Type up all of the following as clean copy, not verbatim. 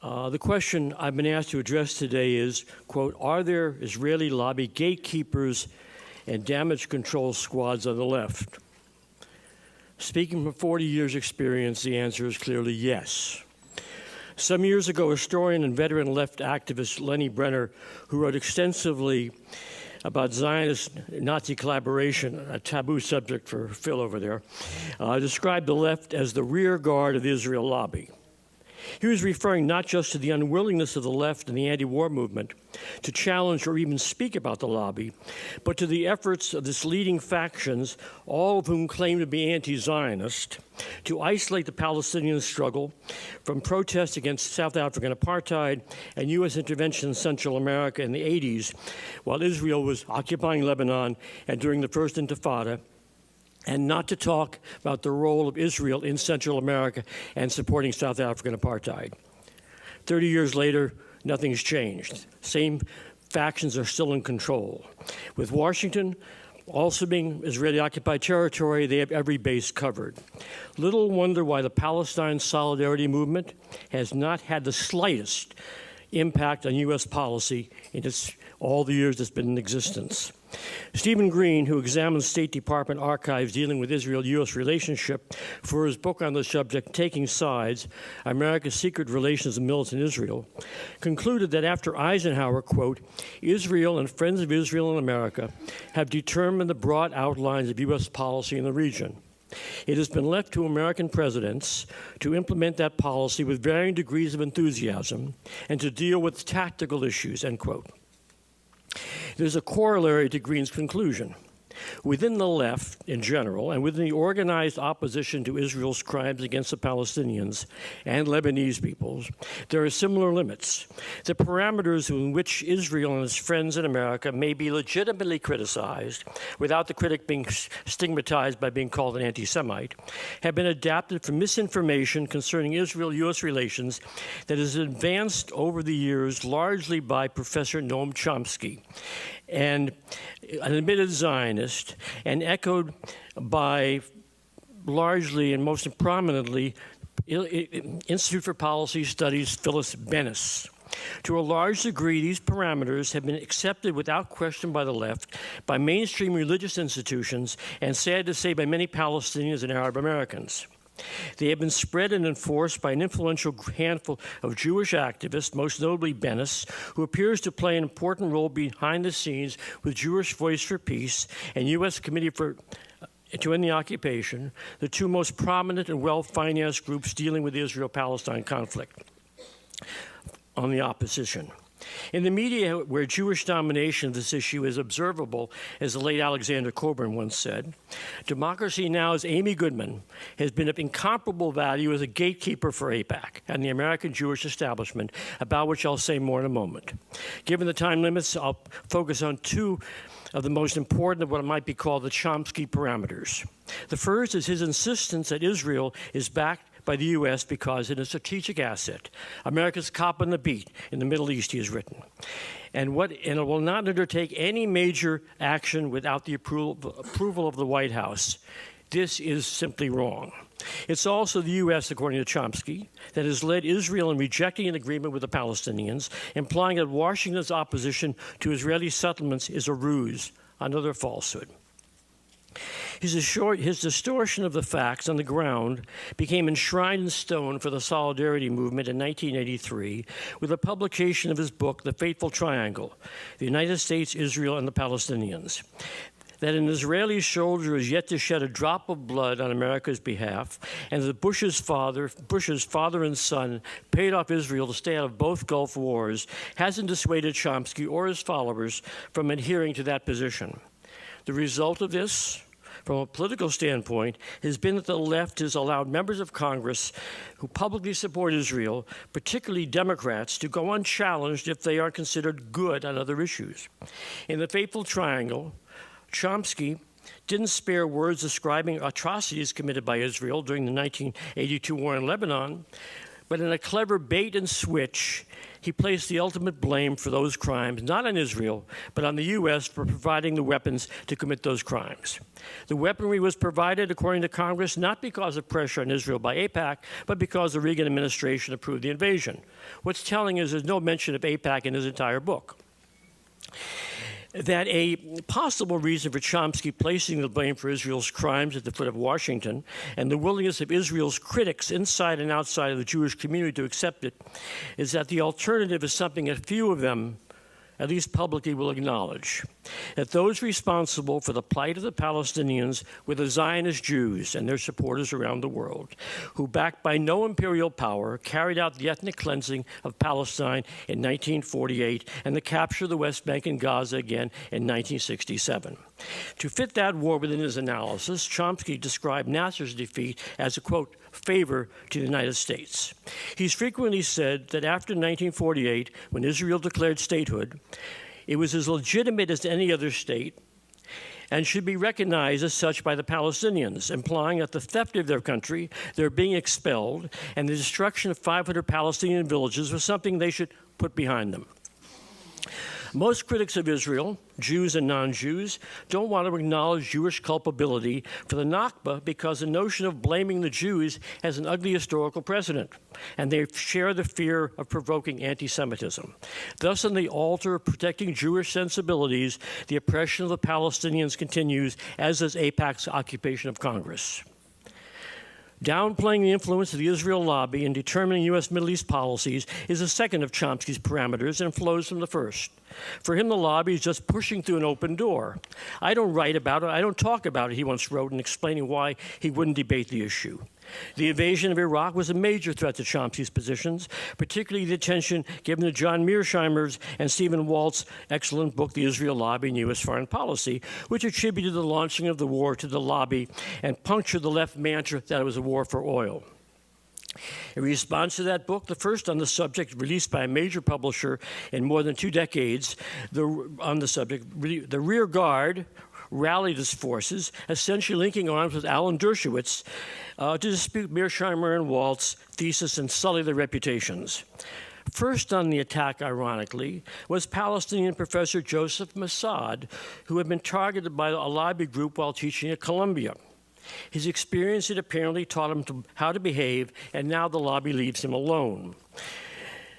The question I've been asked to address today is, quote, are there Israeli lobby gatekeepers and damage control squads on the left? Speaking from 40 years' experience, the answer is clearly yes. Some years ago, historian and veteran left activist Lenny Brenner, who wrote extensively about Zionist-Nazi collaboration, a taboo subject for Phil over there, described the left as the rear guard of the Israel lobby. He was referring not just to the unwillingness of the left and the anti-war movement to challenge or even speak about the lobby, but to the efforts of its leading factions, all of whom claim to be anti-Zionist, to isolate the Palestinian struggle from protests against South African apartheid and U.S. intervention in Central America in the 80s, while Israel was occupying Lebanon and during the First Intifada, and not to talk about the role of Israel in Central America and supporting South African apartheid. 30 years later, nothing's changed. Same factions are still in control. With Washington also being Israeli-occupied territory, they have every base covered. Little wonder why the Palestine Solidarity Movement has not had the slightest impact on U.S. policy in all the years it's been in existence. Stephen Green, who examines State Department archives dealing with Israel-U.S. relationship for his book on the subject, Taking Sides, America's Secret Relations of Militant Israel, concluded that after Eisenhower, quote, Israel and Friends of Israel in America have determined the broad outlines of U.S. policy in the region. It has been left to American presidents to implement that policy with varying degrees of enthusiasm and to deal with tactical issues, end quote. There's a corollary to Green's conclusion. Within the left in general, and within the organized opposition to Israel's crimes against the Palestinians and Lebanese peoples, there are similar limits. The parameters in which Israel and its friends in America may be legitimately criticized, without the critic being stigmatized by being called an anti-Semite, have been adapted from misinformation concerning Israel-U.S. relations that is advanced over the years largely by Professor Noam Chomsky, and an admitted Zionist, and echoed by largely and most prominently Institute for Policy Studies' Phyllis Bennis. To a large degree, these parameters have been accepted without question by the left, by mainstream religious institutions, and sad to say, by many Palestinians and Arab Americans. They have been spread and enforced by an influential handful of Jewish activists, most notably Bennis, who appears to play an important role behind the scenes with Jewish Voice for Peace and U.S. Committee to End the Occupation, the two most prominent and well-financed groups dealing with the Israel-Palestine conflict on the opposition. In the media, where Jewish domination of this issue is observable, as the late Alexander Coburn once said, Democracy Now!'s Amy Goodman has been of incomparable value as a gatekeeper for AIPAC and the American Jewish establishment, about which I'll say more in a moment. Given the time limits, I'll focus on two of the most important of what might be called the Chomsky parameters. The first is his insistence that Israel is backed by the U.S. because it is a strategic asset, America's cop on the beat in the Middle East, he has written, and it will not undertake any major action without the approval of the White House. This is simply wrong. It's also the U.S., according to Chomsky, that has led Israel in rejecting an agreement with the Palestinians, implying that Washington's opposition to Israeli settlements is a ruse, another falsehood. His distortion of the facts on the ground became enshrined in stone for the Solidarity Movement in 1983 with the publication of his book, The Fateful Triangle, the United States, Israel, and the Palestinians. That an Israeli soldier is yet to shed a drop of blood on America's behalf, and that Bush's father and son paid off Israel to stay out of both Gulf wars, hasn't dissuaded Chomsky or his followers from adhering to that position. The result of this, from a political standpoint, has been that the left has allowed members of Congress who publicly support Israel, particularly Democrats, to go unchallenged if they are considered good on other issues. In the Fateful Triangle, Chomsky didn't spare words describing atrocities committed by Israel during the 1982 war in Lebanon, but in a clever bait and switch, he placed the ultimate blame for those crimes not on Israel, but on the U.S. for providing the weapons to commit those crimes. The weaponry was provided, according to Congress, not because of pressure on Israel by AIPAC, but because the Reagan administration approved the invasion. What's telling is there's no mention of AIPAC in his entire book. That a possible reason for Chomsky placing the blame for Israel's crimes at the foot of Washington and the willingness of Israel's critics inside and outside of the Jewish community to accept it is that the alternative is something a few of them, at least publicly, will acknowledge, that those responsible for the plight of the Palestinians were the Zionist Jews and their supporters around the world, who, backed by no imperial power, carried out the ethnic cleansing of Palestine in 1948 and the capture of the West Bank and Gaza again in 1967. To fit that war within his analysis, Chomsky described Nasser's defeat as a, quote, favor to the United States. He's frequently said that after 1948, when Israel declared statehood, it was as legitimate as any other state and should be recognized as such by the Palestinians, implying that the theft of their country, their being expelled, and the destruction of 500 Palestinian villages was something they should put behind them. Most critics of Israel, Jews and non-Jews, don't want to acknowledge Jewish culpability for the Nakba because the notion of blaming the Jews has an ugly historical precedent, and they share the fear of provoking anti-Semitism. Thus, on the altar of protecting Jewish sensibilities, the oppression of the Palestinians continues, as does AIPAC's occupation of Congress. Downplaying the influence of the Israel lobby in determining U.S. Middle East policies is the second of Chomsky's parameters and flows from the first. For him, the lobby is just pushing through an open door. I don't write about it, I don't talk about it, he once wrote in explaining why he wouldn't debate the issue. The invasion of Iraq was a major threat to Chomsky's positions, particularly the attention given to John Mearsheimer's and Stephen Walt's excellent book, The Israel Lobby and U.S. Foreign Policy, which attributed the launching of the war to the lobby and punctured the left mantra that it was a war for oil. In response to that book, the first on the subject released by a major publisher in more than 2 decades, the rear guard rallied its forces, essentially linking arms with Alan Dershowitz to dispute Mearsheimer and Walt's thesis and sully their reputations. First on the attack, ironically, was Palestinian professor Joseph Massad, who had been targeted by a lobby group while teaching at Columbia. His experience had apparently taught him how to behave, and now the lobby leaves him alone.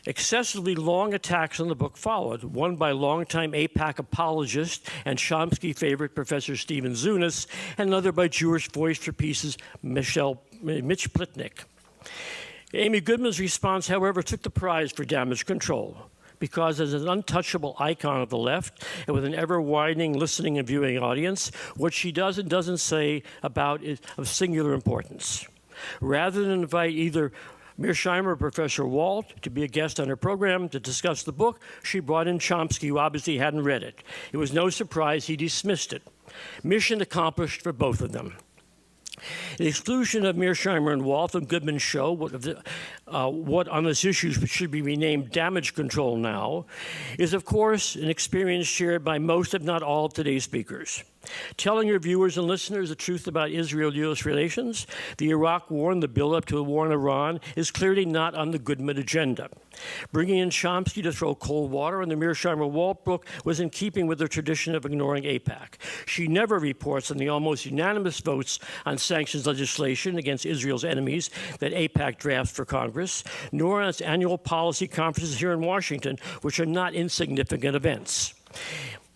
Excessively long attacks on the book followed, one by longtime AIPAC apologist and Chomsky favorite Professor Stephen Zunis, and another by Jewish Voice for Peace's Mitch Plitnick. Amy Goodman's response, however, took the prize for damage control, because as an untouchable icon of the left and with an ever-widening listening and viewing audience, what she does and doesn't say about is of singular importance. Rather than invite either Mearsheimer or Professor Walt to be a guest on her program to discuss the book, she brought in Chomsky, who obviously hadn't read it. It was no surprise he dismissed it. Mission accomplished for both of them. The exclusion of Mearsheimer and Walt from Goodman's show, what on this issue should be renamed damage control now, is of course an experience shared by most, if not all, of today's speakers. Telling your viewers and listeners the truth about Israel-U.S. relations, the Iraq War and the build-up to a war in Iran is clearly not on the Goodman agenda. Bringing in Chomsky to throw cold water on the Mearsheimer-Walt book was in keeping with the tradition of ignoring AIPAC. She never reports on the almost unanimous votes on sanctions legislation against Israel's enemies that AIPAC drafts for Congress, nor on its annual policy conferences here in Washington, which are not insignificant events.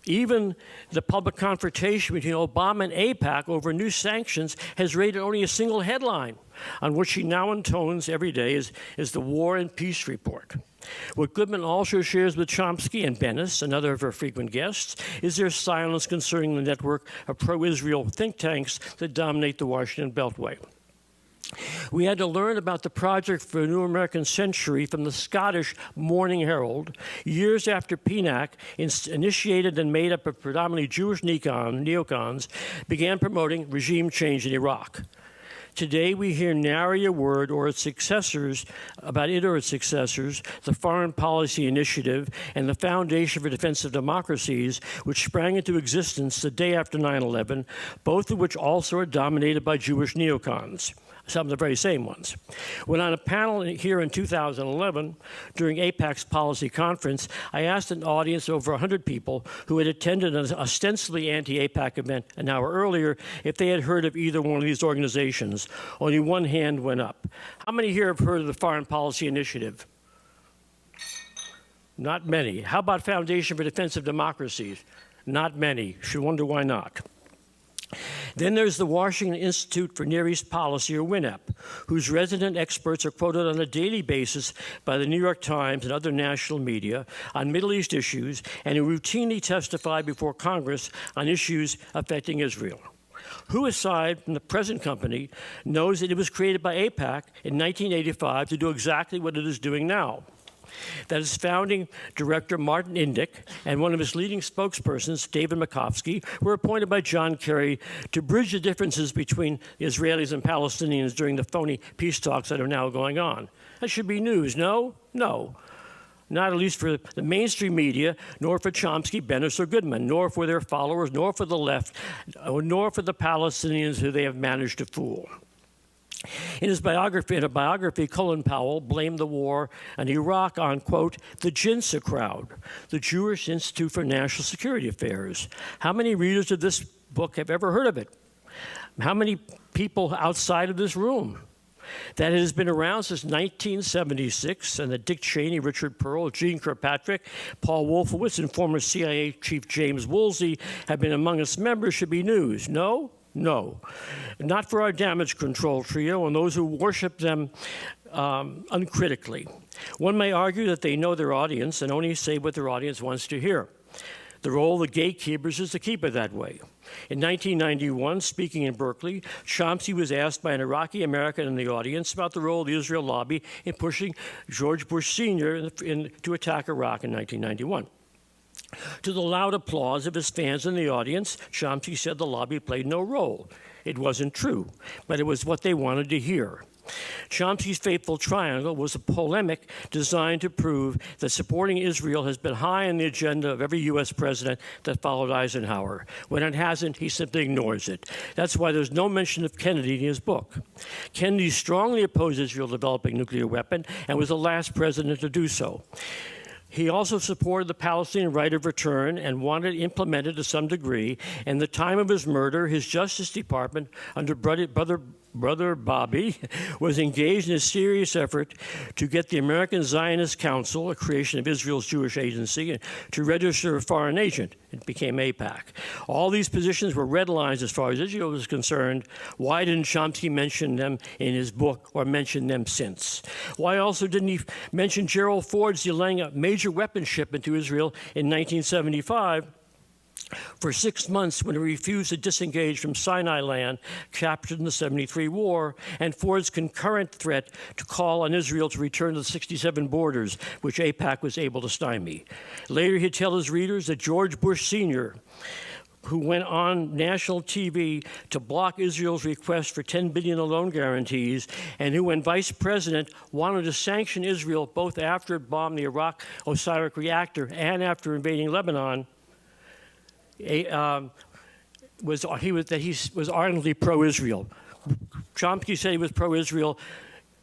Even the public confrontation between Obama and AIPAC over new sanctions has rated only a single headline, on which she now intones every day is the War and Peace Report. What Goodman also shares with Chomsky and Bennis, another of her frequent guests, is their silence concerning the network of pro-Israel think tanks that dominate the Washington Beltway. We had to learn about the Project for a New American Century from the Scottish Morning Herald years after PNAC, initiated and made up of predominantly Jewish neocons, began promoting regime change in Iraq. Today, we hear nary a word or its successors, the Foreign Policy Initiative and the Foundation for Defense of Democracies, which sprang into existence the day after 9/11, both of which also are dominated by Jewish neocons. some of the very same ones. When on a panel here in 2011, during AIPAC's policy conference, I asked an audience of over 100 people who had attended an ostensibly anti-AIPAC event an hour earlier if they had heard of either one of these organizations. Only one hand went up. How many here have heard of the Foreign Policy Initiative? Not many. How about Foundation for Defense of Democracies? Not many. Should wonder why not. Then there's the Washington Institute for Near East Policy, or WINEP, whose resident experts are quoted on a daily basis by the New York Times and other national media on Middle East issues, and who routinely testify before Congress on issues affecting Israel. Who, aside from the present company, knows that it was created by AIPAC in 1985 to do exactly what it is doing now? That its founding director, Martin Indyk, and one of his leading spokespersons, David Makovsky, were appointed by John Kerry to bridge the differences between the Israelis and Palestinians during the phony peace talks that are now going on. That should be news, no? No. Not at least for the mainstream media, nor for Chomsky, Bennis, or Goodman, nor for their followers, nor for the left, nor for the Palestinians who they have managed to fool. In a biography, Colin Powell blamed the war in Iraq on, quote, the JINSA crowd, the Jewish Institute for National Security Affairs. How many readers of this book have ever heard of it? How many people outside of this room? That it has been around since 1976, and that Dick Cheney, Richard Pearl, Gene Kirkpatrick, Paul Wolfowitz, and former CIA Chief James Woolsey have been among its members should be news. No? No, not for our damage control trio and those who worship them uncritically. One may argue that they know their audience and only say what their audience wants to hear. The role of the gatekeepers is to keep it that way. In 1991, speaking in Berkeley, Chomsky was asked by an Iraqi American in the audience about the role of the Israel lobby in pushing George Bush Sr. to attack Iraq in 1991. To the loud applause of his fans in the audience, Chomsky said the lobby played no role. It wasn't true, but it was what they wanted to hear. Chomsky's fateful triangle was a polemic designed to prove that supporting Israel has been high on the agenda of every U.S. president that followed Eisenhower. When it hasn't, he simply ignores it. That's why there's no mention of Kennedy in his book. Kennedy strongly opposed Israel developing a nuclear weapon and was the last president to do so. He also supported the Palestinian right of return and wanted it implemented to some degree. And the time of his murder, his Justice Department, under Brother Bobby, was engaged in a serious effort to get the American Zionist Council, a creation of Israel's Jewish agency, to register a foreign agent. It became AIPAC. All these positions were red lines as far as Israel was concerned. Why didn't Chomsky mention them in his book or mention them since? Why also didn't he mention Gerald Ford's delaying a major weapons shipment to Israel in 1975 for 6 months when he refused to disengage from Sinai land captured in the 73 war, and Ford's concurrent threat to call on Israel to return to the 67 borders, which AIPAC was able to stymie. Later, he'd tell his readers that George Bush Sr., who went on national TV to block Israel's request for $10 billion in loan guarantees, and who, when vice president, wanted to sanction Israel both after it bombed the Iraq Osiris reactor and after invading Lebanon, he was ardently pro-Israel. Chomsky said he was pro-Israel.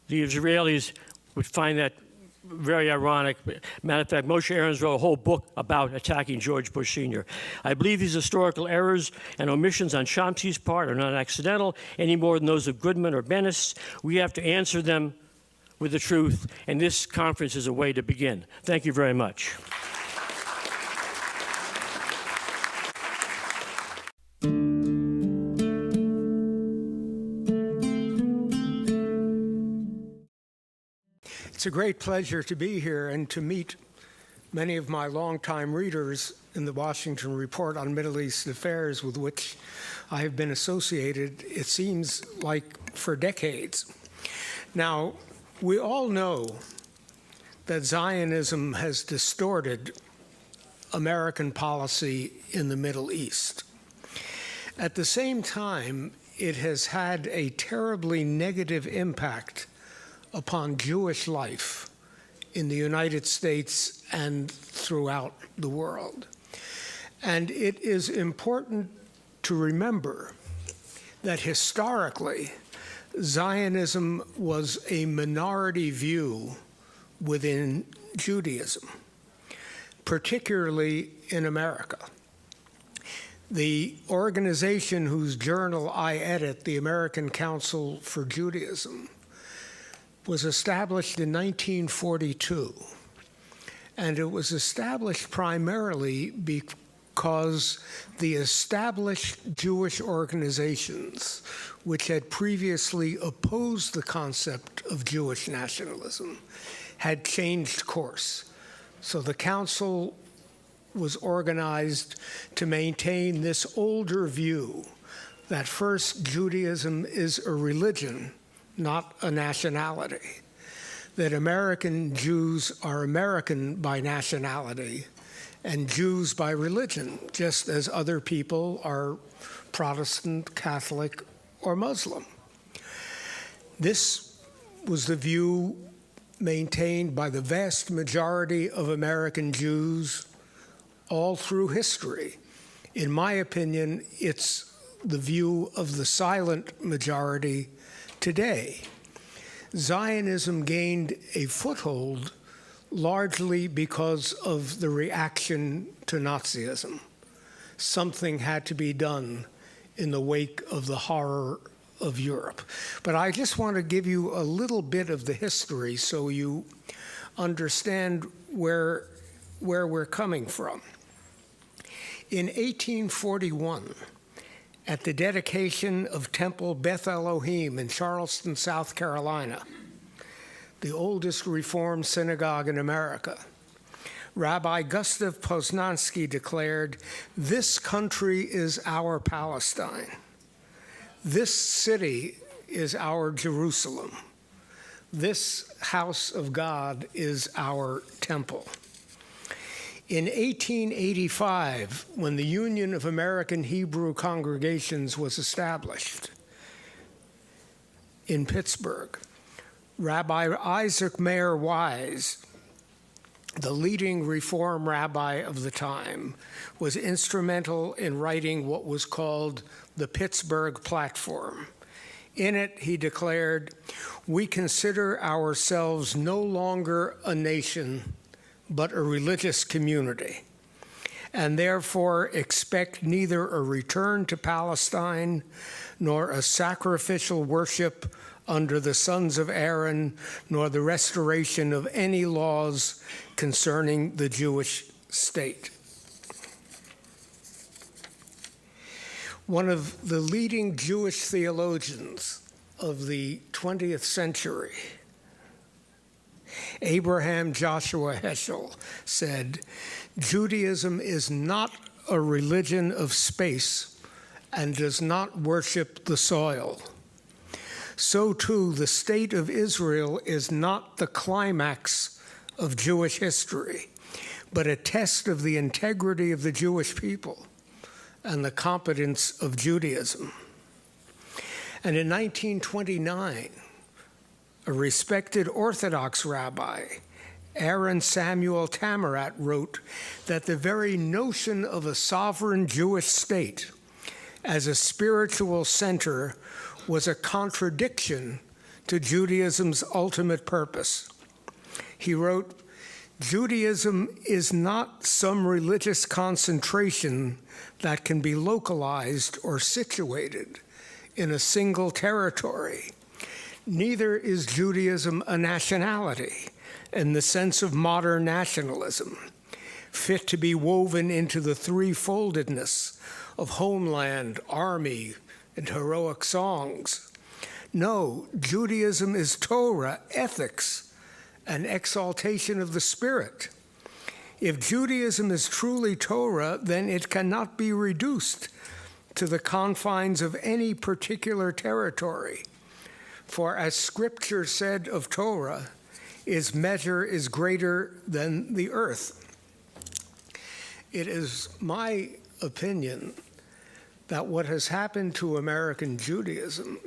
The Israelis would find that very ironic. Matter of fact, Moshe Ahrens wrote a whole book about attacking George Bush Sr. I believe these historical errors and omissions on Chomsky's part are not accidental any more than those of Goodman or Bennis. We have to answer them with the truth, and this conference is a way to begin. Thank you very much. It's a great pleasure to be here and to meet many of my longtime readers in the Washington Report on Middle East Affairs, with which I have been associated, it seems like, for decades. Now, we all know that Zionism has distorted American policy in the Middle East. At the same time, it has had a terribly negative impact upon Jewish life in the United States and throughout the world. And it is important to remember that historically, Zionism was a minority view within Judaism, particularly in America. The organization whose journal I edit, the American Council for Judaism, was established in 1942. And it was established primarily because the established Jewish organizations, which had previously opposed the concept of Jewish nationalism, had changed course. So the council was organized to maintain this older view that first, Judaism is a religion, not a nationality, that American Jews are American by nationality and Jews by religion, just as other people are Protestant, Catholic, or Muslim. This was the view maintained by the vast majority of American Jews all through history. In my opinion, it's the view of the silent majority today. Zionism gained a foothold largely because of the reaction to Nazism. Something had to be done in the wake of the horror of Europe. But I just want to give you a little bit of the history so you understand where we're coming from. In 1841, at the dedication of Temple Beth Elohim in Charleston, South Carolina, the oldest Reformed synagogue in America, Rabbi Gustav Poznansky declared, "This country is our Palestine. This city is our Jerusalem. This house of God is our temple." In 1885, when the Union of American Hebrew Congregations was established in Pittsburgh, Rabbi Isaac Mayer Wise, the leading Reform rabbi of the time, was instrumental in writing what was called the Pittsburgh Platform. In it, he declared, "We consider ourselves no longer a nation, but a religious community, and therefore expect neither a return to Palestine nor a sacrificial worship under the sons of Aaron, nor the restoration of any laws concerning the Jewish state." One of the leading Jewish theologians of the 20th century, Abraham Joshua Heschel, said, "Judaism is not a religion of space and does not worship the soil. So too, the state of Israel is not the climax of Jewish history, but a test of the integrity of the Jewish people and the competence of Judaism." And in 1929, a respected Orthodox rabbi, Aaron Samuel Tamarat, wrote that the very notion of a sovereign Jewish state as a spiritual center was a contradiction to Judaism's ultimate purpose. He wrote, "Judaism is not some religious concentration that can be localized or situated in a single territory. Neither is Judaism a nationality in the sense of modern nationalism, fit to be woven into the threefoldedness of homeland, army, and heroic songs. No, Judaism is Torah, ethics, and exaltation of the Spirit. If Judaism is truly Torah, then it cannot be reduced to the confines of any particular territory. For as Scripture said of Torah, its measure is greater than the earth." It is my opinion that what has happened to American Judaism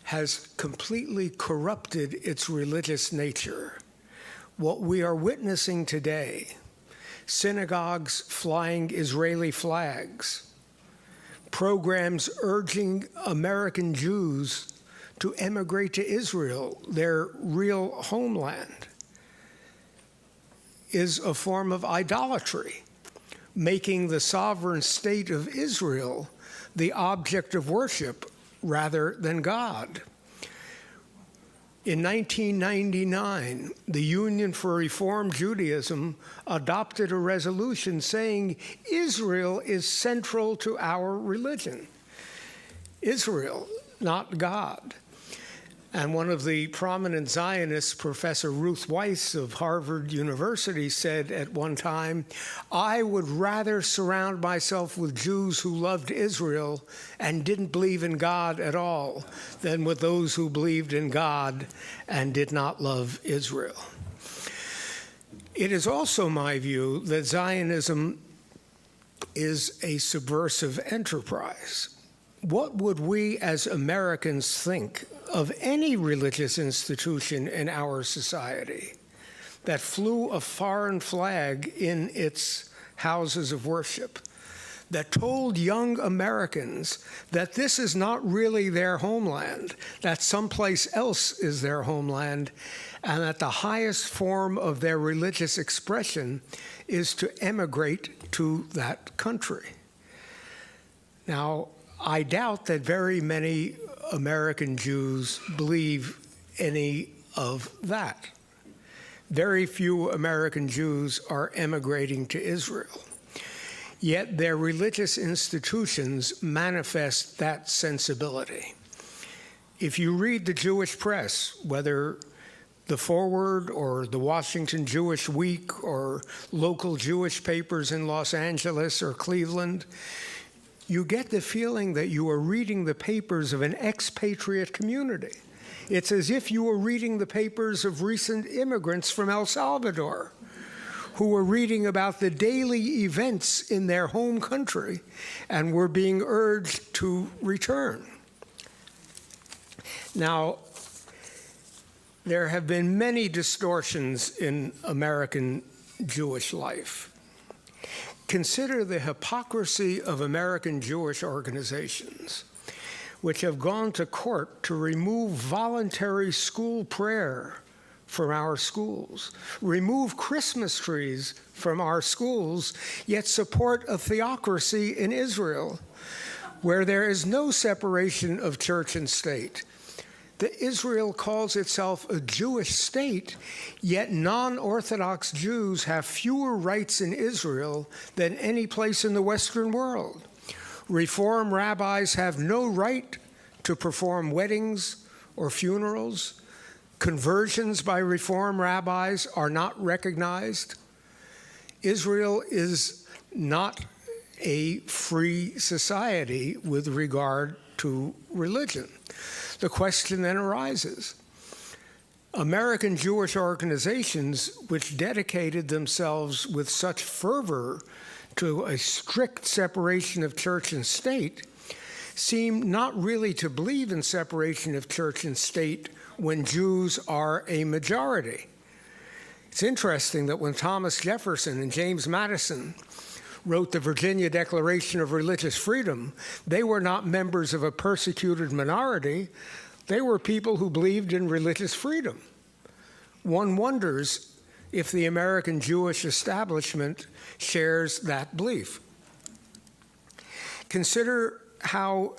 has completely corrupted its religious nature. What we are witnessing today, synagogues flying Israeli flags, programs urging American Jews to emigrate to Israel, their real homeland, is a form of idolatry, making the sovereign state of Israel the object of worship rather than God. In 1999, the Union for Reform Judaism adopted a resolution saying Israel is central to our religion. Israel, not God. And one of the prominent Zionists, Professor Ruth Weiss of Harvard University, said at one time, "I would rather surround myself with Jews who loved Israel and didn't believe in God at all than with those who believed in God and did not love Israel." It is also my view that Zionism is a subversive enterprise. What would we as Americans think of any religious institution in our society that flew a foreign flag in its houses of worship, that told young Americans that this is not really their homeland, that someplace else is their homeland, and that the highest form of their religious expression is to emigrate to that country? Now, I doubt that very many American Jews believe any of that. Very few American Jews are emigrating to Israel. Yet their religious institutions manifest that sensibility. If you read the Jewish press, whether the Forward or the Washington Jewish Week or local Jewish papers in Los Angeles or Cleveland, you get the feeling that you are reading the papers of an expatriate community. It's as if you were reading the papers of recent immigrants from El Salvador who were reading about the daily events in their home country and were being urged to return. Now, there have been many distortions in American Jewish life. Consider the hypocrisy of American Jewish organizations, which have gone to court to remove voluntary school prayer from our schools, remove Christmas trees from our schools, yet support a theocracy in Israel, where there is no separation of church and state. That Israel calls itself a Jewish state, yet non-Orthodox Jews have fewer rights in Israel than any place in the Western world. Reform rabbis have no right to perform weddings or funerals. Conversions by Reform rabbis are not recognized. Israel is not a free society with regard to religion. The question then arises, American Jewish organizations which dedicated themselves with such fervor to a strict separation of church and state seem not really to believe in separation of church and state when Jews are a majority. It's interesting that when Thomas Jefferson and James Madison wrote the Virginia Declaration of Religious Freedom, they were not members of a persecuted minority. They were people who believed in religious freedom. One wonders if the American Jewish establishment shares that belief. Consider how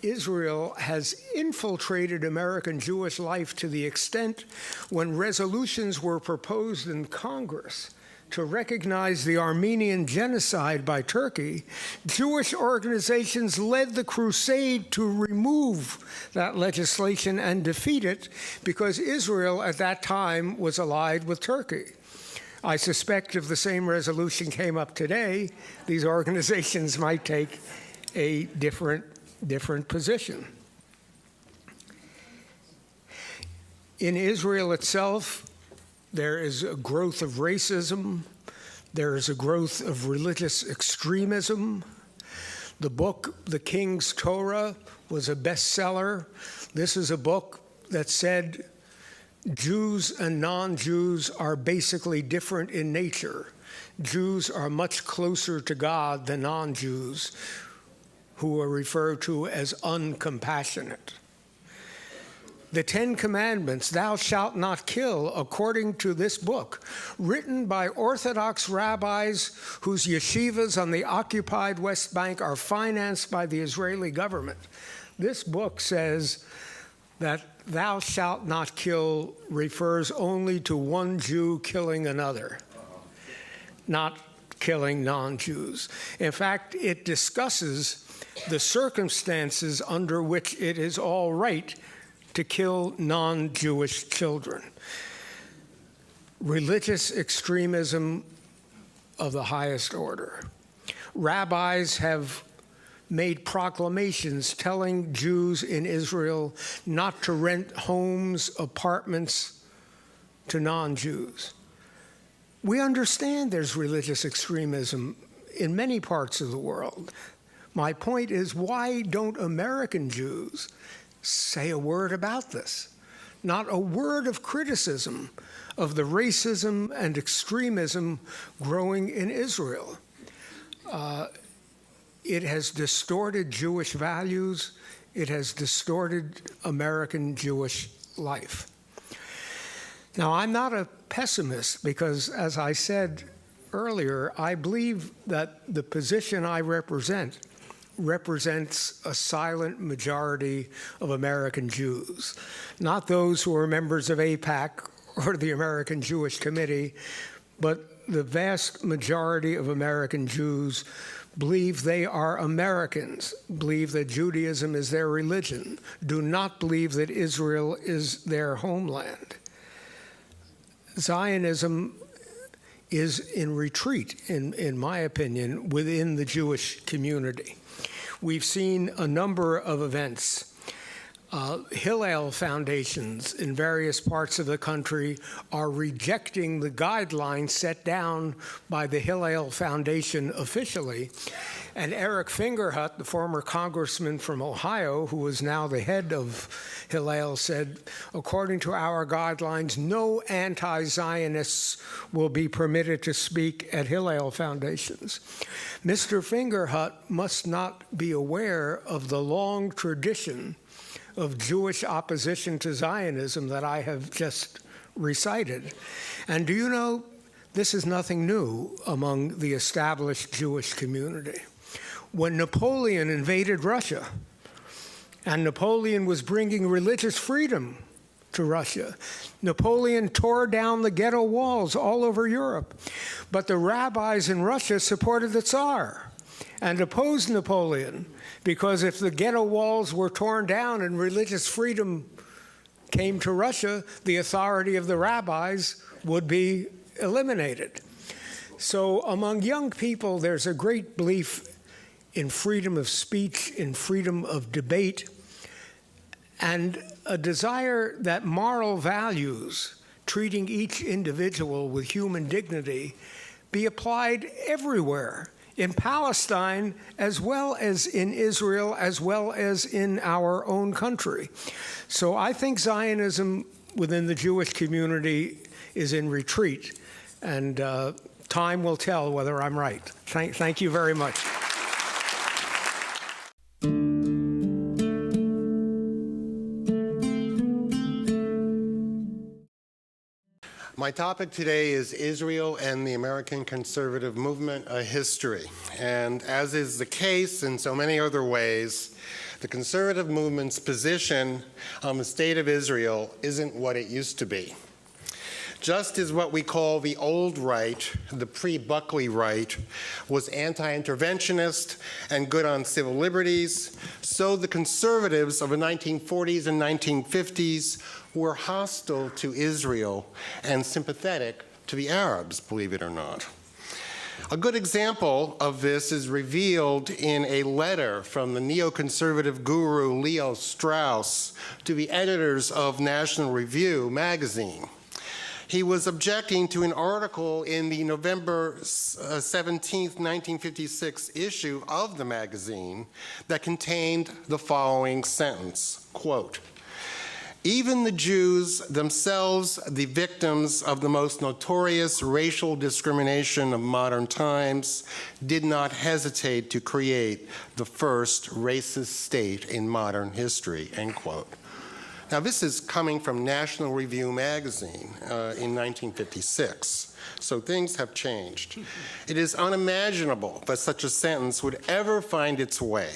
Israel has infiltrated American Jewish life to the extent when resolutions were proposed in Congress to recognize the Armenian genocide by Turkey, Jewish organizations led the crusade to remove that legislation and defeat it because Israel at that time was allied with Turkey. I suspect if the same resolution came up today, these organizations might take a different position. In Israel itself, there is a growth of racism. There is a growth of religious extremism. The book, The King's Torah, was a bestseller. This is a book that said Jews and non-Jews are basically different in nature. Jews are much closer to God than non-Jews, who are referred to as uncompassionate. the Ten Commandments, thou shalt not kill, according to this book, written by Orthodox rabbis whose yeshivas on the occupied West Bank are financed by the Israeli government. This book says that thou shalt not kill refers only to one Jew killing another, not killing non-Jews. In fact, it discusses the circumstances under which it is all right to kill non-Jewish children. Religious extremism of the highest order. Rabbis have made proclamations telling Jews in Israel not to rent homes, apartments to non-Jews. We understand there's religious extremism in many parts of the world. My point is, why don't American Jews say a word about this? Not a word of criticism of the racism and extremism growing in Israel. It has distorted Jewish values. It has distorted American Jewish life. Now, I'm not a pessimist because, as I said earlier, I believe that the position I represents a silent majority of American Jews, not those who are members of AIPAC or the American Jewish Committee, but the vast majority of American Jews believe they are Americans, believe that Judaism is their religion, do not believe that Israel is their homeland. Zionism is in retreat, in my opinion, within the Jewish community. We've seen a number of events. Hillel foundations in various parts of the country are rejecting the guidelines set down by the Hillel Foundation officially. And Eric Fingerhut, the former congressman from Ohio, who is now the head of Hillel, said, according to our guidelines, no anti-Zionists will be permitted to speak at Hillel foundations. Mr. Fingerhut must not be aware of the long tradition of Jewish opposition to Zionism that I have just recited. And do you know, this is nothing new among the established Jewish community. When Napoleon invaded Russia, and Napoleon was bringing religious freedom to Russia, Napoleon tore down the ghetto walls all over Europe. But the rabbis in Russia supported the Tsar and opposed Napoleon, because if the ghetto walls were torn down and religious freedom came to Russia, the authority of the rabbis would be eliminated. So among young people, there's a great belief in freedom of speech, in freedom of debate, and a desire that moral values, treating each individual with human dignity, be applied everywhere, in Palestine as well as in Israel, as well as in our own country. So I think Zionism within the Jewish community is in retreat, and time will tell whether I'm right. Thank you very much. My topic today is Israel and the American conservative movement, a history. And as is the case in so many other ways, the conservative movement's position on the state of Israel isn't what it used to be. Just as what we call the old right, the pre-Buckley right, was anti-interventionist and good on civil liberties, so the conservatives of the 1940s and 1950s were hostile to Israel and sympathetic to the Arabs, believe it or not. A good example of this is revealed in a letter from the neoconservative guru Leo Strauss to the editors of National Review magazine. He was objecting to an article in the November 17, 1956 issue of the magazine that contained the following sentence, quote, "Even the Jews, themselves the victims of the most notorious racial discrimination of modern times, did not hesitate to create the first racist state in modern history," end quote. Now, this is coming from National Review magazine in 1956, so things have changed. It is unimaginable that such a sentence would ever find its way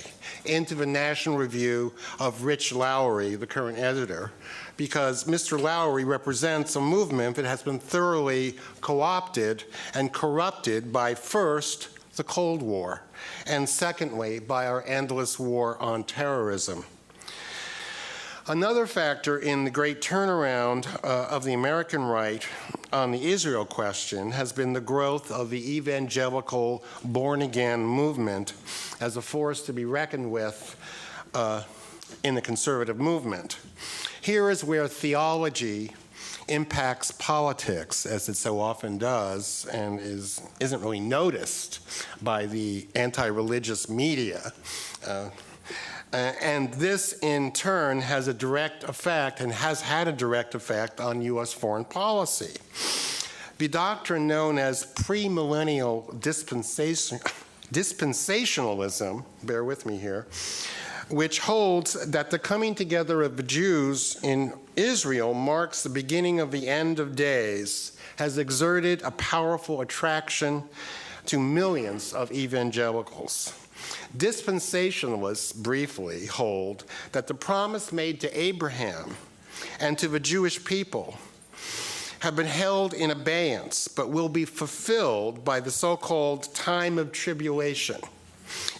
into the National Review of Rich Lowry, the current editor, because Mr. Lowry represents a movement that has been thoroughly co-opted and corrupted by, first, the Cold War, and secondly, by our endless war on terrorism. Another factor in the great turnaround of the American right on the Israel question has been the growth of the evangelical born-again movement as a force to be reckoned with in the conservative movement. Here is where theology impacts politics, as it so often does, and isn't really noticed by the anti-religious media. And this, in turn, has a direct effect and has had a direct effect on U.S. foreign policy. The doctrine known as premillennial dispensationalism, bear with me here, which holds that the coming together of the Jews in Israel marks the beginning of the end of days, has exerted a powerful attraction to millions of evangelicals. Dispensationalists briefly hold that the promise made to Abraham and to the Jewish people have been held in abeyance, but will be fulfilled by the so-called time of tribulation,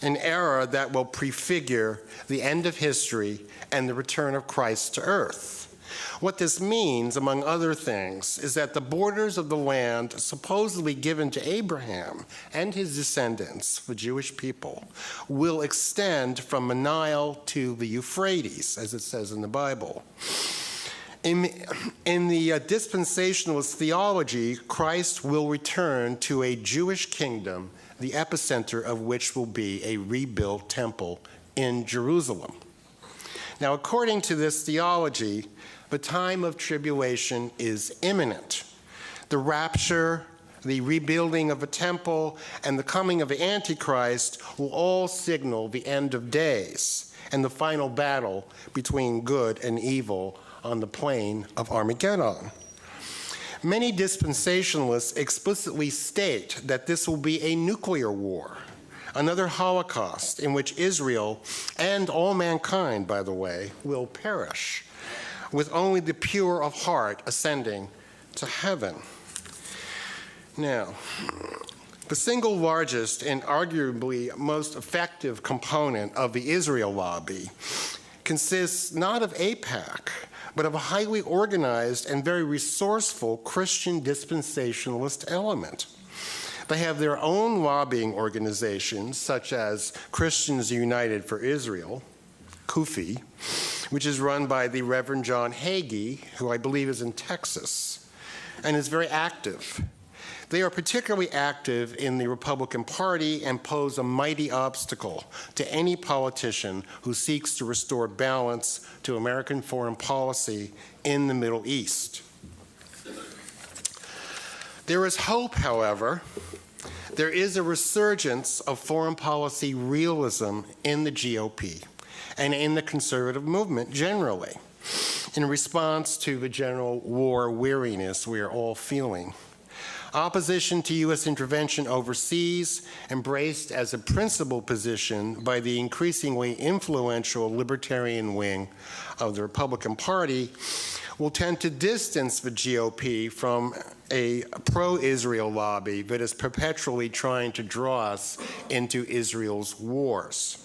an era that will prefigure the end of history and the return of Christ to earth. What this means, among other things, is that the borders of the land supposedly given to Abraham and his descendants, the Jewish people, will extend from the Nile to the Euphrates, as it says in the Bible. In the dispensationalist theology, Christ will return to a Jewish kingdom, the epicenter of which will be a rebuilt temple in Jerusalem. Now, according to this theology, the time of tribulation is imminent. The rapture, the rebuilding of a temple, and the coming of the Antichrist will all signal the end of days and the final battle between good and evil on the plain of Armageddon. Many dispensationalists explicitly state that this will be a nuclear war, another Holocaust in which Israel, and all mankind, by the way, will perish, with only the pure of heart ascending to heaven. Now, the single largest and arguably most effective component of the Israel lobby consists not of AIPAC, but of a highly organized and very resourceful Christian dispensationalist element. They have their own lobbying organizations, such as Christians United for Israel, CUFI, which is run by the Reverend John Hagee, who I believe is in Texas, and is very active. They are particularly active in the Republican Party and pose a mighty obstacle to any politician who seeks to restore balance to American foreign policy in the Middle East. There is hope, however. There is a resurgence of foreign policy realism in the GOP and in the conservative movement generally, in response to the general war weariness we are all feeling. Opposition to U.S. intervention overseas, embraced as a principled position by the increasingly influential libertarian wing of the Republican Party, will tend to distance the GOP from a pro-Israel lobby that is perpetually trying to draw us into Israel's wars.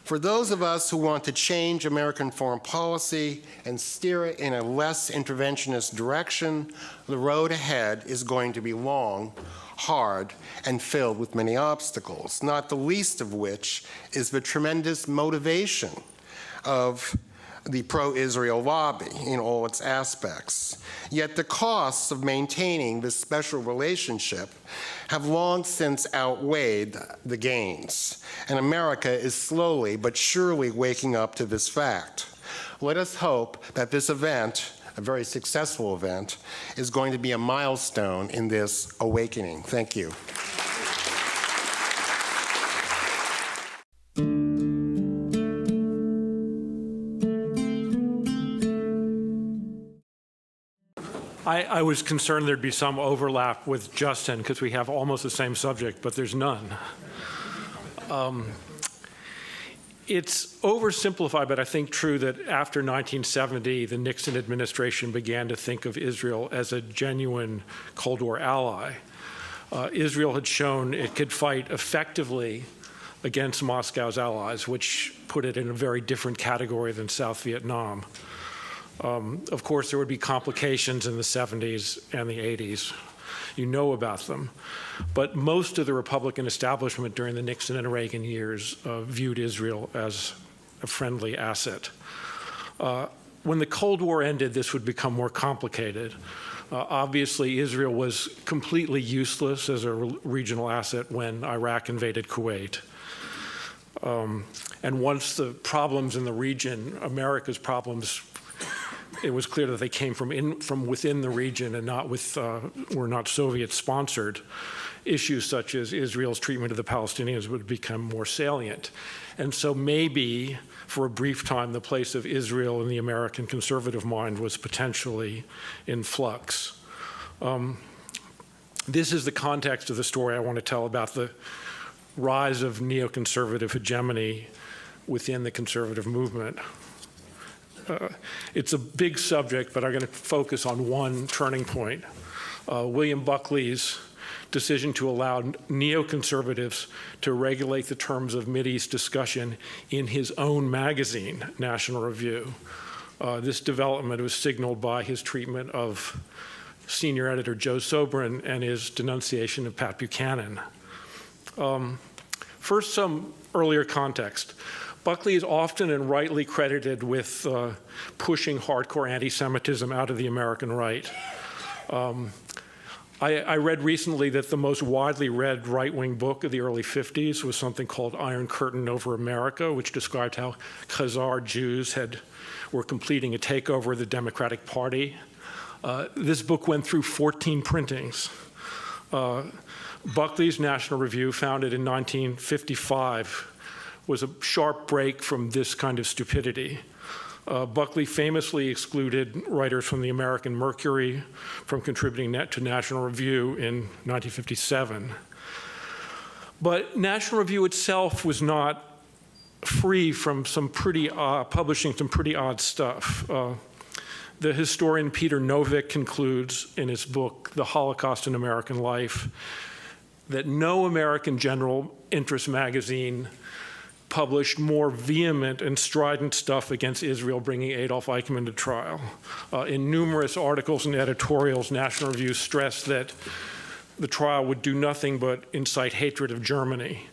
For those of us who want to change American foreign policy and steer it in a less interventionist direction, the road ahead is going to be long, hard, and filled with many obstacles, not the least of which is the tremendous motivation of the pro-Israel lobby in all its aspects. Yet the costs of maintaining this special relationship have long since outweighed the gains, and America is slowly but surely waking up to this fact. Let us hope that this event, a very successful event, is going to be a milestone in this awakening. Thank you. I was concerned there'd be some overlap with Justin because we have almost the same subject, but there's none. It's oversimplified, but I think true that after 1970, the Nixon administration began to think of Israel as a genuine Cold War ally. Israel had shown it could fight effectively against Moscow's allies, which put it in a very different category than South Vietnam. Of course, there would be complications in the 70s and the 80s. You know about them. But most of the Republican establishment during the Nixon and Reagan years viewed Israel as a friendly asset. When the Cold War ended, this would become more complicated. Obviously, Israel was completely useless as a regional asset when Iraq invaded Kuwait. And once the problems in the region, America's problems, it was clear that they came from within the region and were not Soviet-sponsored. Issues such as Israel's treatment of the Palestinians would become more salient. And so maybe, for a brief time, the place of Israel in the American conservative mind was potentially in flux. This is the context of the story I want to tell about the rise of neoconservative hegemony within the conservative movement. It's a big subject, but I'm going to focus on one turning point. William Buckley's decision to allow neoconservatives to regulate the terms of Mideast discussion in his own magazine, National Review. This development was signaled by his treatment of senior editor Joe Sobran and his denunciation of Pat Buchanan. First, some earlier context. Buckley is often and rightly credited with pushing hardcore anti-Semitism out of the American right. I read recently that the most widely read right-wing book of the early 50s was something called Iron Curtain Over America, which described how Khazar Jews were completing a takeover of the Democratic Party. This book went through 14 printings. Buckley's National Review, founded in 1955, was a sharp break from this kind of stupidity. Buckley famously excluded writers from the American Mercury from contributing to National Review in 1957. But National Review itself was not free from publishing some pretty odd stuff. The historian Peter Novick concludes in his book, The Holocaust in American Life, that no American general interest magazine published more vehement and strident stuff against Israel, bringing Adolf Eichmann to trial. In numerous articles and editorials, National Review stressed that the trial would do nothing but incite hatred of Germany.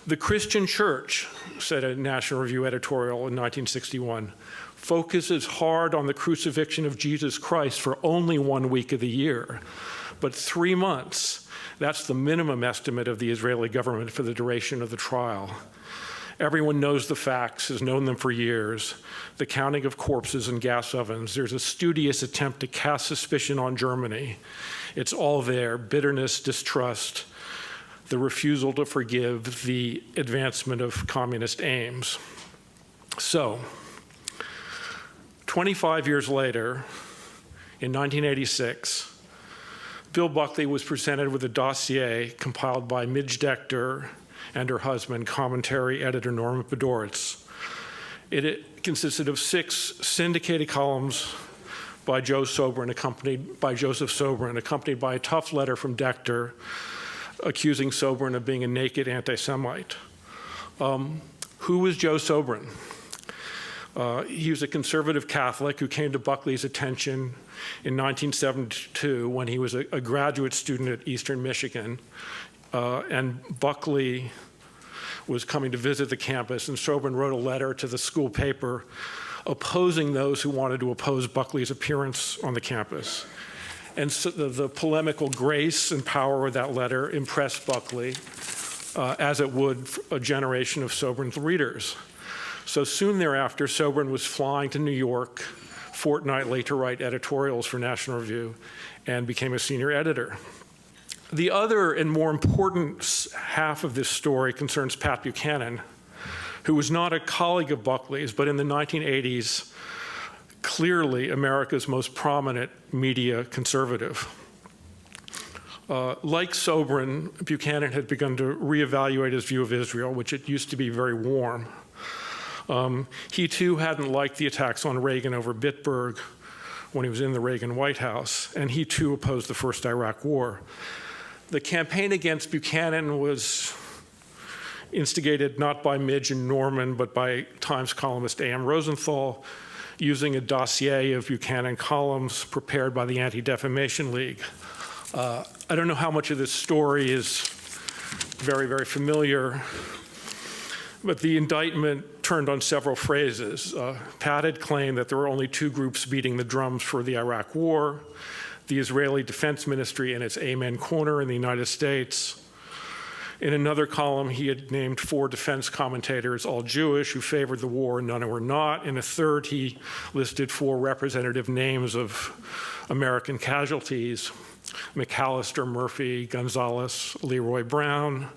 The Christian Church, said a National Review editorial in 1961, focuses hard on the crucifixion of Jesus Christ for only 1 week of the year, but 3 months. That's the minimum estimate of the Israeli government for the duration of the trial. Everyone knows the facts, has known them for years. The counting of corpses in gas ovens. There's a studious attempt to cast suspicion on Germany. It's all there: bitterness, distrust, the refusal to forgive, the advancement of communist aims. So, 25 years later, in 1986, Bill Buckley was presented with a dossier compiled by Midge Decter and her husband, commentary editor Norman Podhoretz. It consisted of 6 syndicated columns by Joseph Sobran, accompanied by a tough letter from Decter accusing Sobran of being a naked anti-Semite. Who was Joe Sobran? He was a conservative Catholic who came to Buckley's attention in 1972 when he was a graduate student at Eastern Michigan. And Buckley was coming to visit the campus, and Sobran wrote a letter to the school paper opposing those who wanted to oppose Buckley's appearance on the campus. And so the polemical grace and power of that letter impressed Buckley, as it would a generation of Sobran's readers. So soon thereafter, Sobran was flying to New York fortnightly to write editorials for National Review and became a senior editor. The other and more important half of this story concerns Pat Buchanan, who was not a colleague of Buckley's, but in the 1980s clearly America's most prominent media conservative. Like Sobran, Buchanan had begun to reevaluate his view of Israel, which it used to be very warm. He too hadn't liked the attacks on Reagan over Bitburg when he was in the Reagan White House, and he too opposed the first Iraq War. The campaign against Buchanan was instigated not by Midge and Norman, but by Times columnist A.M. Rosenthal, using a dossier of Buchanan columns prepared by the Anti-Defamation League. I don't know how much of this story is very, very familiar, but the indictment turned on several phrases. Pat had claimed that there were only two groups beating the drums for the Iraq War, the Israeli Defense Ministry and its Amen Corner in the United States. In another column, he had named 4 defense commentators, all Jewish, who favored the war and none who were not. In a third, he listed 4 representative names of American casualties: McAllister, Murphy, Gonzalez, Leroy Brown.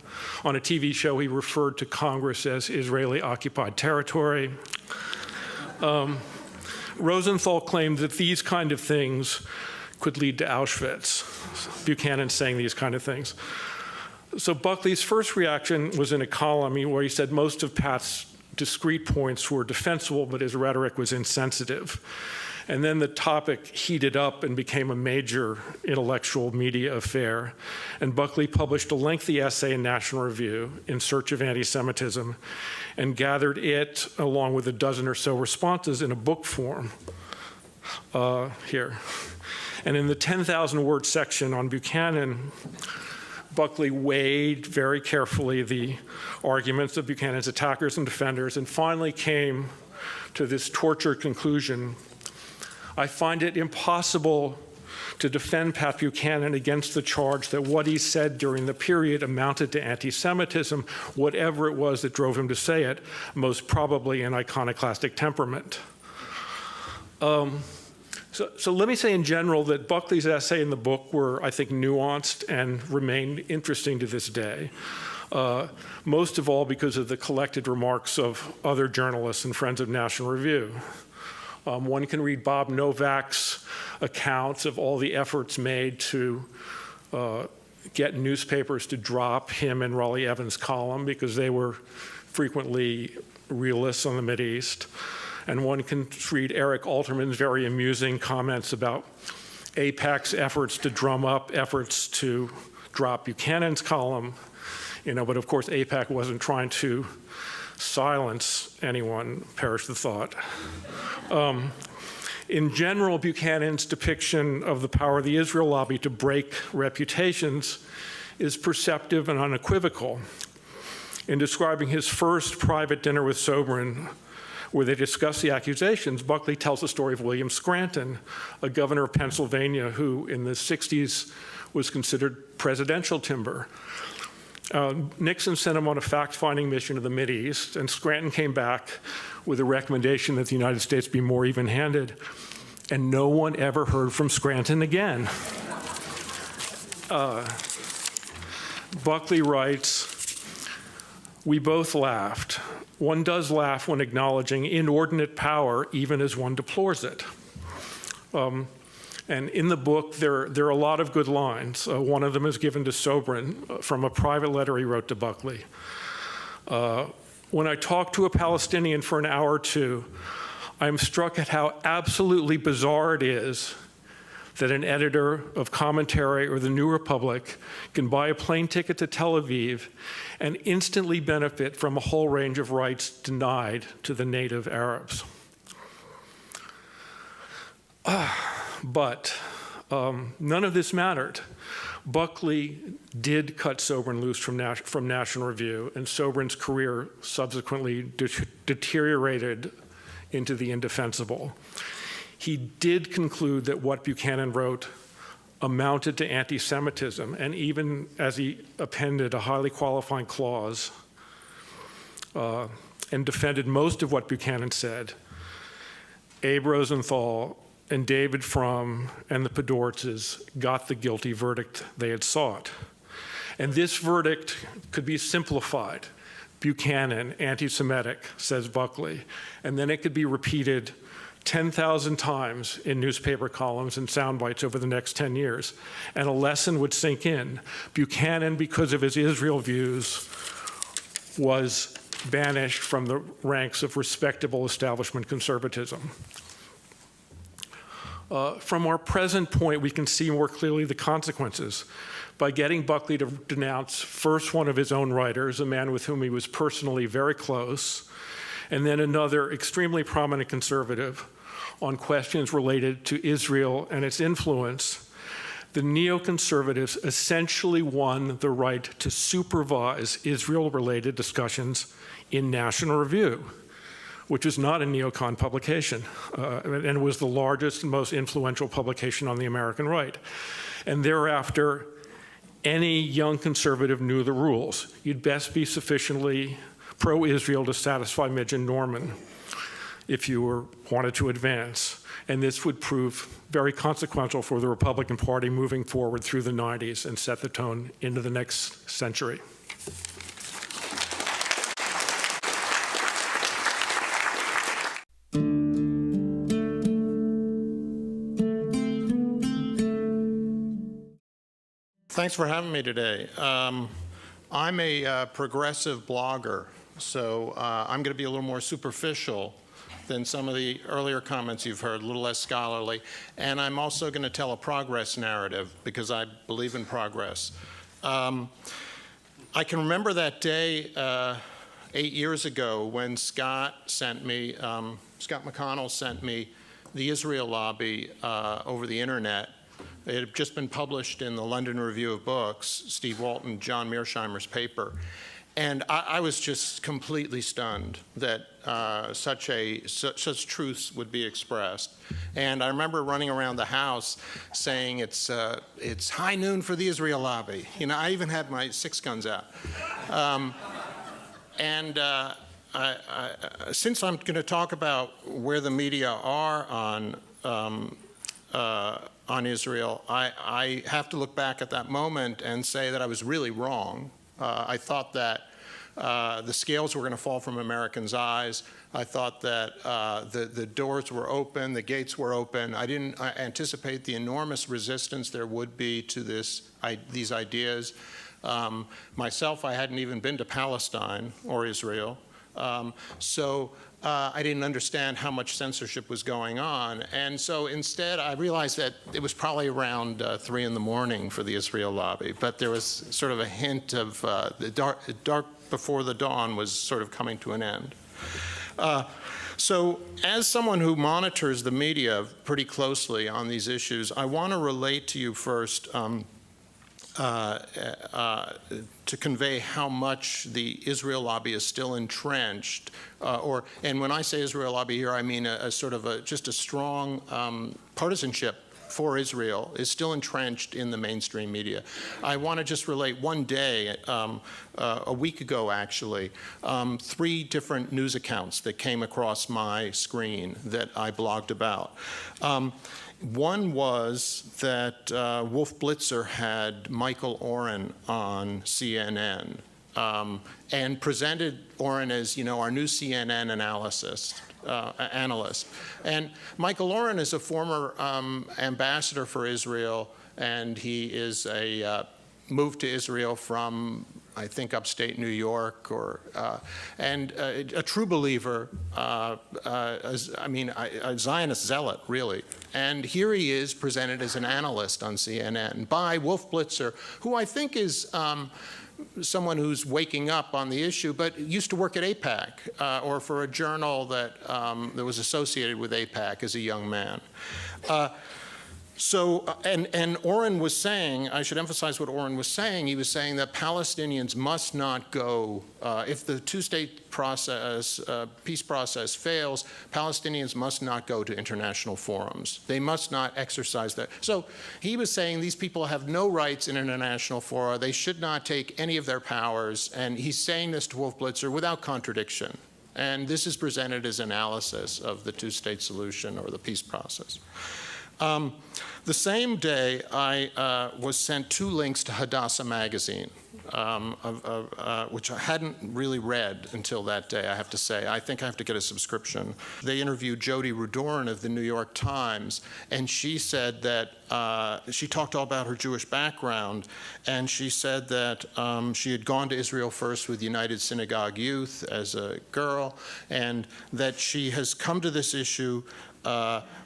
On a TV show, he referred to Congress as Israeli-occupied territory. Rosenthal claimed that these kind of things could lead to Auschwitz. Buchanan saying these kind of things. So Buckley's first reaction was in a column where he said most of Pat's discrete points were defensible, but his rhetoric was insensitive. And then the topic heated up and became a major intellectual media affair. And Buckley published a lengthy essay in National Review, In Search of Anti-Semitism, and gathered it, along with a dozen or so responses, in a book form here. And in the 10,000-word section on Buchanan, Buckley weighed very carefully the arguments of Buchanan's attackers and defenders, and finally came to this tortured conclusion: I find it impossible to defend Pat Buchanan against the charge that what he said during the period amounted to anti-Semitism, whatever it was that drove him to say it, most probably an iconoclastic temperament. So let me say in general that Buckley's essay and the book were, I think, nuanced and remain interesting to this day, most of all because of the collected remarks of other journalists and friends of National Review. One can read Bob Novak's accounts of all the efforts made to get newspapers to drop him and Raleigh Evans' column because they were frequently realists on the Mideast. And one can read Eric Alterman's very amusing comments about AIPAC's efforts to drum up efforts to drop Buchanan's column. But of course AIPAC wasn't trying to silence anyone, perish the thought. In general, Buchanan's depiction of the power of the Israel lobby to break reputations is perceptive and unequivocal. In describing his first private dinner with Sobran, where they discuss the accusations, Buckley tells the story of William Scranton, a governor of Pennsylvania who in the 60s was considered presidential timber. Nixon sent him on a fact-finding mission to the Mideast, and Scranton came back with a recommendation that the United States be more even-handed, and no one ever heard from Scranton again. Buckley writes, "We both laughed. One does laugh when acknowledging inordinate power, even as one deplores it." And in the book, there are a lot of good lines. One of them is given to Sobran from a private letter he wrote to Buckley. "When I talk to a Palestinian for an hour or two, I'm struck at how absolutely bizarre it is that an editor of Commentary or the New Republic can buy a plane ticket to Tel Aviv and instantly benefit from a whole range of rights denied to the native Arabs." But none of this mattered. Buckley did cut Sobran loose from National Review, and Sobran's career subsequently deteriorated into the indefensible. He did conclude that what Buchanan wrote amounted to anti-Semitism, and even as he appended a highly qualifying clause and defended most of what Buchanan said, Abe Rosenthal and David Frum and the Podortzes got the guilty verdict they had sought. And this verdict could be simplified. Buchanan, anti-Semitic, says Buckley, and then it could be repeated 10,000 times in newspaper columns and sound bites over the next 10 years. And a lesson would sink in. Buchanan, because of his Israel views, was banished from the ranks of respectable establishment conservatism. From our present point, we can see more clearly the consequences. By getting Buckley to denounce first one of his own writers, a man with whom he was personally very close, and then another extremely prominent conservative on questions related to Israel and its influence, the neoconservatives essentially won the right to supervise Israel-related discussions in National Review, which is not a neocon publication, and was the largest and most influential publication on the American right. And thereafter, any young conservative knew the rules. You'd best be sufficiently pro-Israel to satisfy Midge and Norman if you wanted to advance. And this would prove very consequential for the Republican Party moving forward through the 90s and set the tone into the next century. Thanks for having me today. I'm a progressive blogger, so I'm going to be a little more superficial than some of the earlier comments you've heard, a little less scholarly. And I'm also going to tell a progress narrative because I believe in progress. I can remember that day 8 years ago when Scott McConnell sent me the Israel lobby over the internet. It had just been published in the London Review of Books, Steve Walton, John Mearsheimer's paper. And I was just completely stunned that such truths would be expressed. And I remember running around the house saying it's high noon for the Israel lobby. You know, I even had my 6 guns out. Since I'm going to talk about where the media are on Israel, I have to look back at that moment and say that I was really wrong. I thought that the scales were going to fall from Americans' eyes. I thought that the doors were open, the gates were open. I didn't anticipate the enormous resistance there would be to these ideas. Myself, I hadn't even been to Palestine or Israel. So I didn't understand how much censorship was going on. And so instead, I realized that it was probably around 3 in the morning for the Israel lobby. But there was sort of a hint of the dark before the dawn was sort of coming to an end. So as someone who monitors the media pretty closely on these issues, I want to relate to you first to convey how much the Israel lobby is still entrenched, and when I say Israel lobby here, I mean just a strong partisanship for Israel is still entrenched in the mainstream media. I want to just relate one day, a week ago actually, 3 different news accounts that came across my screen that I blogged about. One was that Wolf Blitzer had Michael Oren on CNN and presented Oren as, our new CNN analyst. And Michael Oren is a former ambassador for Israel, and he is moved to Israel from, I think, upstate New York, and a true believer, a Zionist zealot, really. And here he is presented as an analyst on CNN by Wolf Blitzer, who I think is someone who's waking up on the issue, but used to work at AIPAC or for a journal that was associated with AIPAC as a young man. And Oren was saying, I should emphasize what Oren was saying, he was saying that Palestinians must not go, if the two-state process, peace process fails, Palestinians must not go to international forums. They must not exercise that. So he was saying these people have no rights in international fora, they should not take any of their powers, and he's saying this to Wolf Blitzer without contradiction. And this is presented as analysis of the two-state solution or the peace process. The same day, I was sent 2 links to Hadassah magazine. which I hadn't really read until that day, I have to say. I think I have to get a subscription. They interviewed Jody Rudoran of the New York Times, and she said that she talked all about her Jewish background, and she said that she had gone to Israel first with United Synagogue Youth as a girl, and that she has come to this issue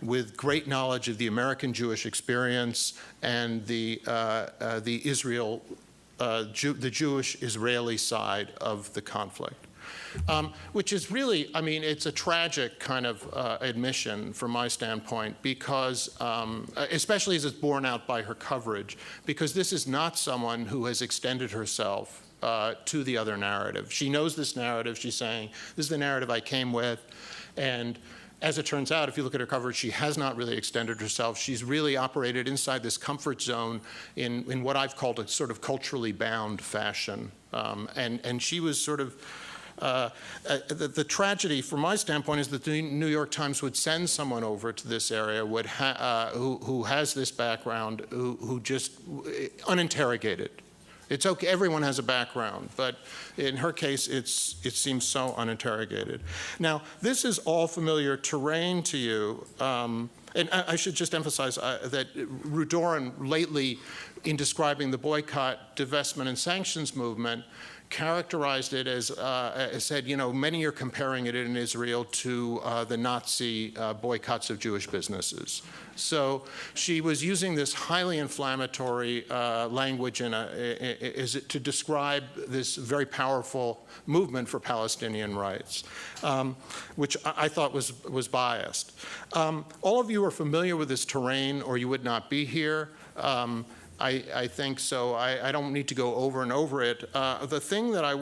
with great knowledge of the American Jewish experience and the Jewish-Israeli side of the conflict. Which is really, I mean, it's a tragic kind of admission from my standpoint, because, especially as it's borne out by her coverage, because this is not someone who has extended herself to the other narrative. She knows this narrative. She's saying, this is the narrative I came with, and as it turns out, if you look at her coverage, she has not really extended herself. She's really operated inside this comfort zone in what I've called a sort of culturally bound fashion. And she was sort of, the tragedy from my standpoint is that the New York Times would send someone over to this area who has this background, who just uninterrogated. It's okay, everyone has a background, but in her case, it seems so uninterrogated. Now, this is all familiar terrain to you, and I should just emphasize that Rudoran lately, in describing the boycott, divestment, and sanctions movement, characterized it as said, you know, many are comparing it in Israel to the Nazi boycotts of Jewish businesses. So she was using this highly inflammatory language to describe this very powerful movement for Palestinian rights, which I thought was biased. All of you are familiar with this terrain, or you would not be here. I think so. I don't need to go over and over it. The thing that I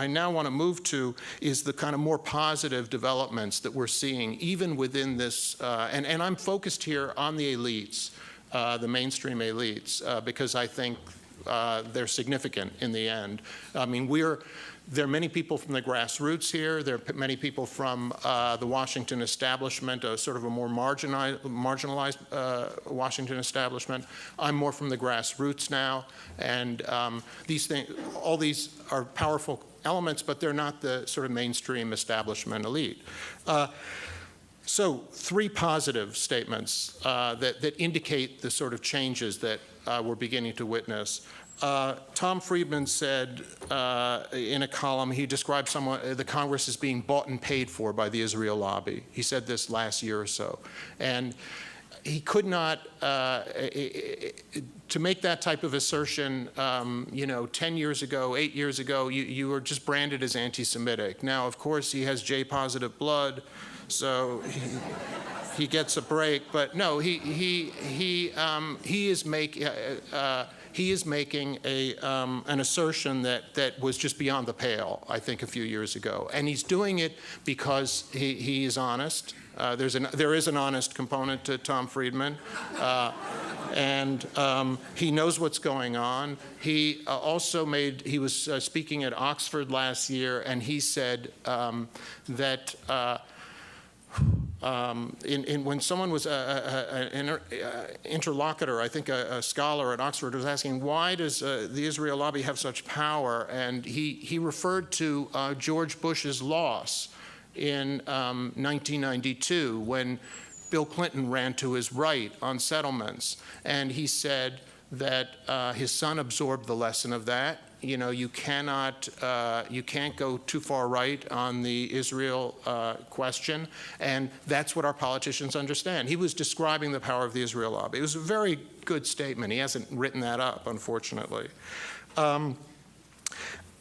now want to move to is the kind of more positive developments that we're seeing, even within this. And I'm focused here on the elites, the mainstream elites, because I think they're significant in the end. I mean, there are many people from the grassroots here. There are many people from the Washington establishment, sort of a more marginalized Washington establishment. I'm more from the grassroots now, and all these are powerful elements, but they're not the sort of mainstream establishment elite. So 3 positive statements that indicate the sort of changes that we're beginning to witness. Tom Friedman said in a column, he described the Congress as being bought and paid for by the Israel lobby. He said this last year or so. And he could not, to make that type of assertion, 10 years ago, 8 years ago, you were just branded as anti-Semitic. Now, of course, he has J-positive blood, so he gets a break. But no, he is making an assertion that was just beyond the pale, I think, a few years ago. And he's doing it because he is honest. There is an honest component to Tom Friedman. And he knows what's going on. He he was speaking at Oxford last year, and he said that when someone was an interlocutor, I think a scholar at Oxford was asking, why does the Israel lobby have such power? And he referred to George Bush's loss in 1992 when Bill Clinton ran to his right on settlements. And he said that his son absorbed the lesson of that. You know, you can't go too far right on the Israel question, and that's what our politicians understand. He was describing the power of the Israel lobby. It was a very good statement. He hasn't written that up, unfortunately.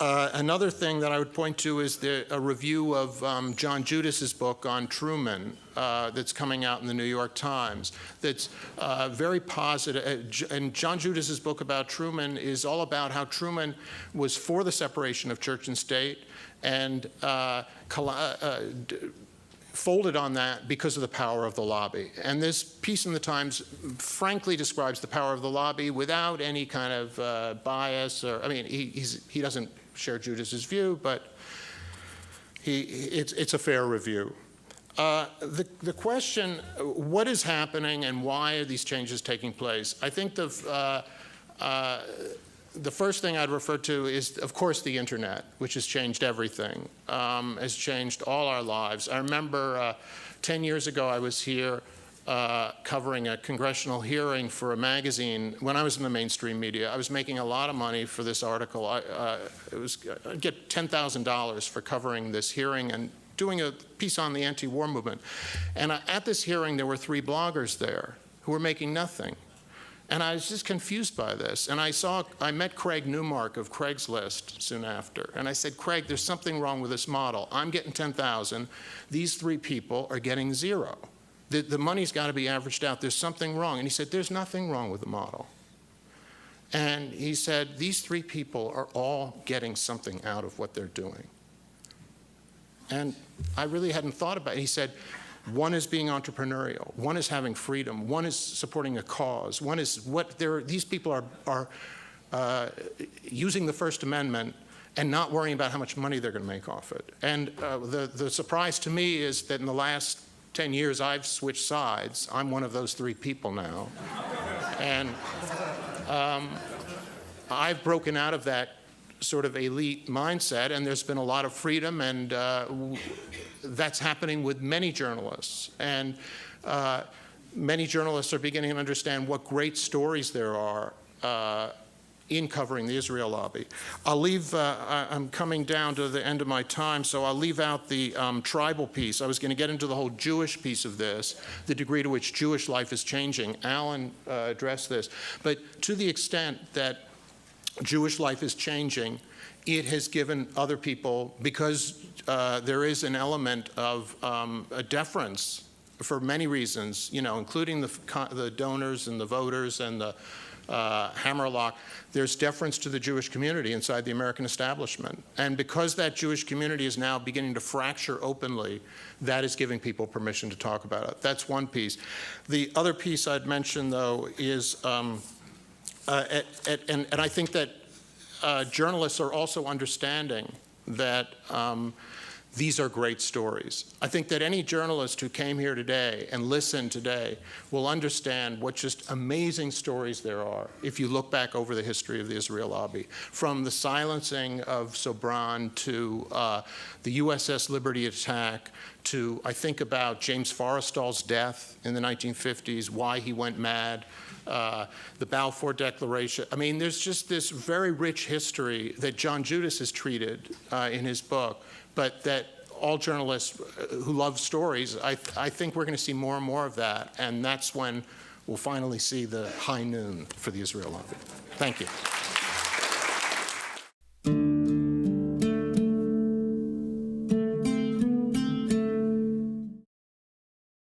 Another thing that I would point to is a review of John Judas's book on Truman that's coming out in the New York Times. That's very positive. And John Judas's book about Truman is all about how Truman was for the separation of church and state and folded on that because of the power of the lobby. And this piece in the Times frankly describes the power of the lobby without any kind of bias. Or I mean, he doesn't share Judas's view, but it's a fair review. The question, what is happening and why are these changes taking place? I think the first thing I'd refer to is, of course, the internet, which has changed everything, has changed all our lives. I remember 10 years ago I was here covering a congressional hearing for a magazine. When I was in the mainstream media, I was making a lot of money for this article. I'd get $10,000 for covering this hearing and doing a piece on the anti-war movement. And at this hearing, there were 3 bloggers there who were making nothing. And I was just confused by this. And I met Craig Newmark of Craigslist soon after. And I said, Craig, there's something wrong with this model. I'm getting 10,000. These 3 people are getting 0. The money's got to be averaged out. There's something wrong. And he said, there's nothing wrong with the model. And he said, these 3 people are all getting something out of what they're doing. And I really hadn't thought about it. He said, one is being entrepreneurial. One is having freedom. One is supporting a cause. One is these people are using the First Amendment and not worrying about how much money they're going to make off it. And the surprise to me is that in the last 10 years, I've switched sides. I'm one of those 3 people now. And I've broken out of that sort of elite mindset, and there's been a lot of freedom, and that's happening with many journalists. And many journalists are beginning to understand what great stories there are in covering the Israel lobby. I'll leave, I'm coming down to the end of my time, so I'll leave out the tribal piece. I was going to get into the whole Jewish piece of this, the degree to which Jewish life is changing. Alan addressed this. But to the extent that Jewish life is changing, it has given other people, because there is an element of a deference for many reasons, including the donors and the voters and the Hammerlock, there's deference to the Jewish community inside the American establishment. And because that Jewish community is now beginning to fracture openly, that is giving people permission to talk about it. That's one piece. The other piece I'd mention, though, is, and I think that journalists are also understanding that these are great stories. I think that any journalist who came here today and listened today will understand what just amazing stories there are if you look back over the history of the Israel lobby, from the silencing of Sobran to the USS Liberty attack to, I think about James Forrestal's death in the 1950s, why he went mad, the Balfour Declaration. I mean, there's just this very rich history that John Judas has treated in his book, but that all journalists who love stories, I think we're going to see more and more of that, and that's when we'll finally see the high noon for the Israel lobby. Thank you.